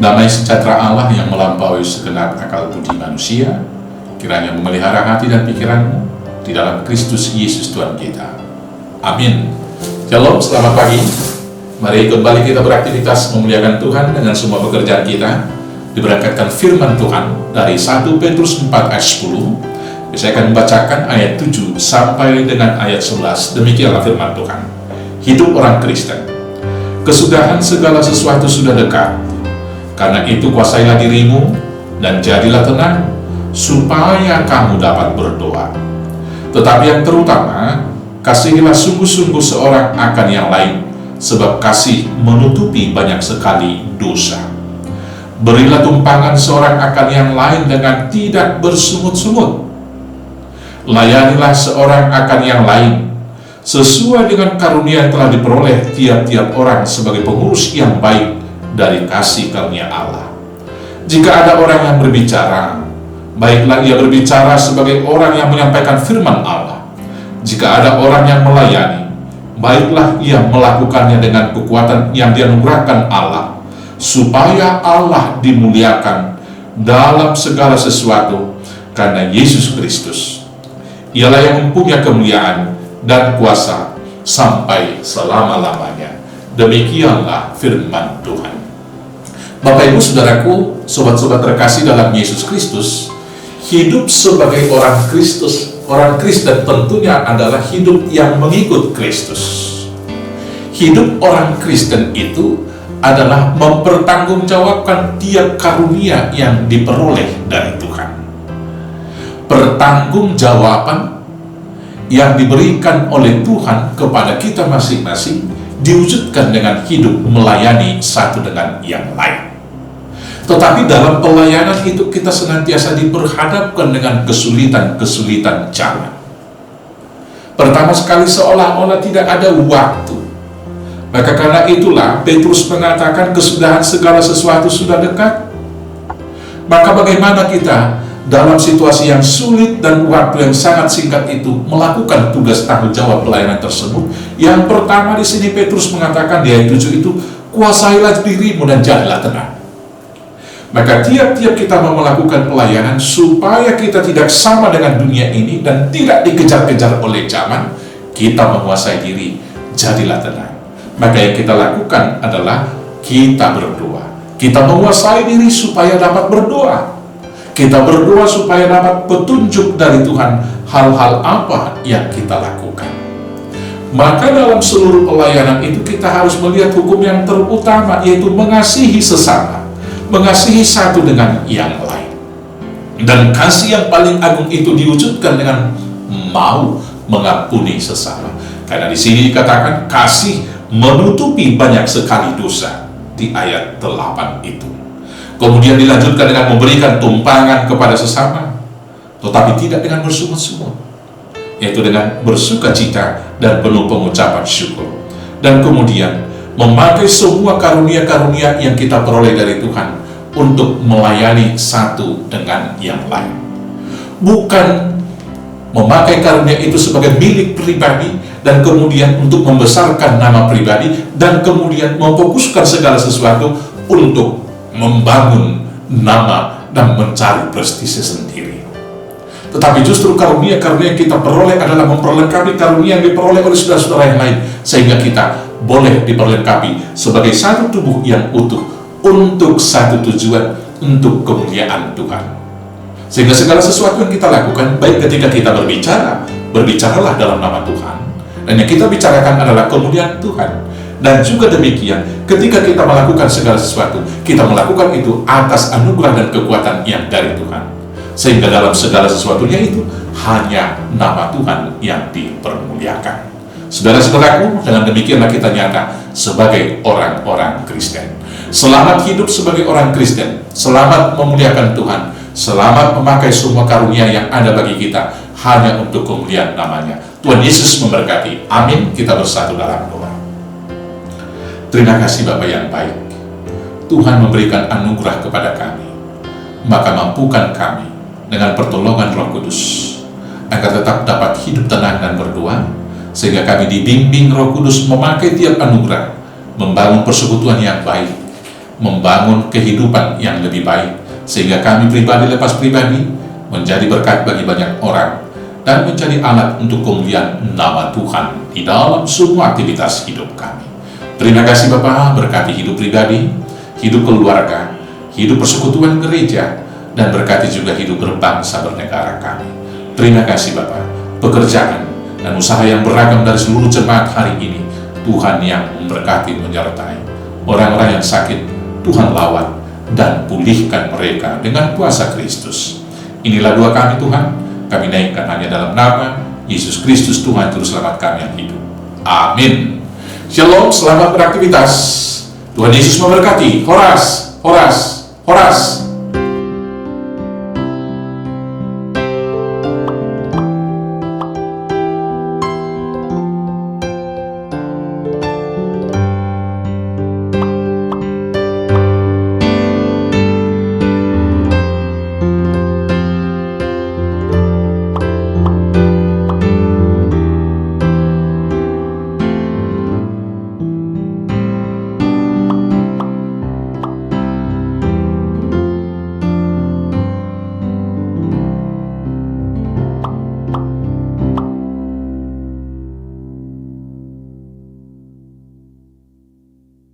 Damai sejahtera Allah yang melampaui segenap akal budi manusia, kiranya memelihara hati dan pikiranmu di dalam Kristus Yesus Tuhan kita. Amin. Shalom, selamat pagi. Mari kembali kita beraktivitas memuliakan Tuhan dengan semua pekerjaan kita. Diberangkatkan firman Tuhan dari 1 Petrus 4 ayat 10. Saya akan membacakan ayat 7 sampai dengan ayat 11. Demikianlah firman Tuhan. Hidup orang Kristen. Kesudahan segala sesuatu sudah dekat. Karena itu kuasailah dirimu dan jadilah tenang, supaya kamu dapat berdoa. Tetapi yang terutama, kasihilah sungguh-sungguh seorang akan yang lain, sebab kasih menutupi banyak sekali dosa. Berilah tumpangan seorang akan yang lain dengan tidak bersungut-sungut. Layanilah seorang akan yang lain, sesuai dengan karunia yang telah diperoleh tiap-tiap orang sebagai pengurus yang baik dari kasih karunia Allah. Jika ada orang yang berbicara, baiklah ia berbicara sebagai orang yang menyampaikan firman Allah. Jika ada orang yang melayani, baiklah ia melakukannya dengan kekuatan yang dianugerahkan Allah, supaya Allah dimuliakan dalam segala sesuatu karena Yesus Kristus. Ialah yang mempunyai kemuliaan dan kuasa sampai selama-lamanya. Demikianlah firman Tuhan. Bapak Ibu Saudaraku, sobat-sobat terkasih dalam Yesus Kristus, hidup sebagai orang Kristen tentunya adalah hidup yang mengikut Kristus. Hidup orang Kristen itu adalah mempertanggungjawabkan tiap karunia yang diperoleh dari Tuhan. Pertanggungjawaban yang diberikan oleh Tuhan kepada kita masing-masing diwujudkan dengan hidup melayani satu dengan yang lain. Tetapi dalam pelayanan itu kita senantiasa diperhadapkan dengan kesulitan-kesulitan jalan. Pertama sekali seolah-olah tidak ada waktu. Maka karena itulah Petrus mengatakan kesudahan segala sesuatu sudah dekat. Maka bagaimana kita dalam situasi yang sulit dan waktu yang sangat singkat itu melakukan tugas tanggung jawab pelayanan tersebut? Yang pertama di sini Petrus mengatakan di ayat 7 itu, kuasailah dirimu dan jadilah tenang. Maka tiap-tiap kita mau melakukan pelayanan supaya kita tidak sama dengan dunia ini dan tidak dikejar-kejar oleh zaman, kita menguasai diri, jadilah tenang. Maka yang kita lakukan adalah kita berdoa. Kita menguasai diri supaya dapat berdoa. Kita berdoa supaya dapat petunjuk dari Tuhan hal-hal apa yang kita lakukan. Maka dalam seluruh pelayanan itu kita harus melihat hukum yang terutama, yaitu mengasihi sesama, mengasihi satu dengan yang lain. Dan kasih yang paling agung itu diwujudkan dengan mau mengampuni sesama. Karena di sini dikatakan kasih menutupi banyak sekali dosa di ayat 8 itu. Kemudian dilanjutkan dengan memberikan tumpangan kepada sesama, tetapi tidak dengan bersungut-sungut, yaitu dengan bersukacita dan penuh pengucapan syukur. Dan kemudian memakai semua karunia-karunia yang kita peroleh dari Tuhan untuk melayani satu dengan yang lain. Bukan memakai karunia itu sebagai milik pribadi dan kemudian untuk membesarkan nama pribadi dan kemudian memfokuskan segala sesuatu untuk membangun nama dan mencari prestise sendiri. Tetapi justru karunia-karunia yang kita peroleh adalah memperlengkapi karunia yang diperoleh oleh saudara-saudara yang lain, sehingga kita boleh diperlengkapi sebagai satu tubuh yang utuh untuk satu tujuan, untuk kemuliaan Tuhan. Sehingga segala sesuatu yang kita lakukan, baik ketika kita berbicara, berbicaralah dalam nama Tuhan, dan yang kita bicarakan adalah kemuliaan Tuhan. Dan juga demikian, ketika kita melakukan segala sesuatu, kita melakukan itu atas anugerah dan kekuatan yang dari Tuhan. Sehingga dalam segala sesuatunya itu, hanya nama Tuhan yang dipermuliakan. Saudara-saudaraku, dengan demikianlah kita nyata sebagai orang-orang Kristen. Selamat hidup sebagai orang Kristen, selamat memuliakan Tuhan, selamat memakai semua karunia yang ada bagi kita, hanya untuk kemuliaan namanya. Tuhan Yesus memberkati. Amin. Kita bersatu dalam doa. Terima kasih Bapa yang baik. Tuhan memberikan anugerah kepada kami, maka mampukan kami dengan pertolongan Roh Kudus agar tetap dapat hidup tenang dan berdoa, sehingga kami dibimbing Roh Kudus memakai tiap anugerah, membangun persekutuan yang baik, membangun kehidupan yang lebih baik, sehingga kami pribadi lepas pribadi menjadi berkat bagi banyak orang dan menjadi alat untuk kemuliaan nama Tuhan di dalam semua aktivitas hidup kami. Terima kasih Bapa, berkati hidup pribadi, hidup keluarga, hidup persekutuan gereja, dan berkati juga hidup berbangsa bernegara kami. Terima kasih Bapa, pekerjaan dan usaha yang beragam dari seluruh jemaat hari ini, Tuhan yang memberkati, menyertai. Orang-orang yang sakit, Tuhan lawat dan pulihkan mereka dengan kuasa Kristus. Inilah doa kami Tuhan, kami naikkan hanya dalam nama Yesus Kristus Tuhan Juru Selamat kami yang hidup. Amin. Shalom, selamat beraktivitas. Tuhan Yesus memberkati. Horas, horas, horas.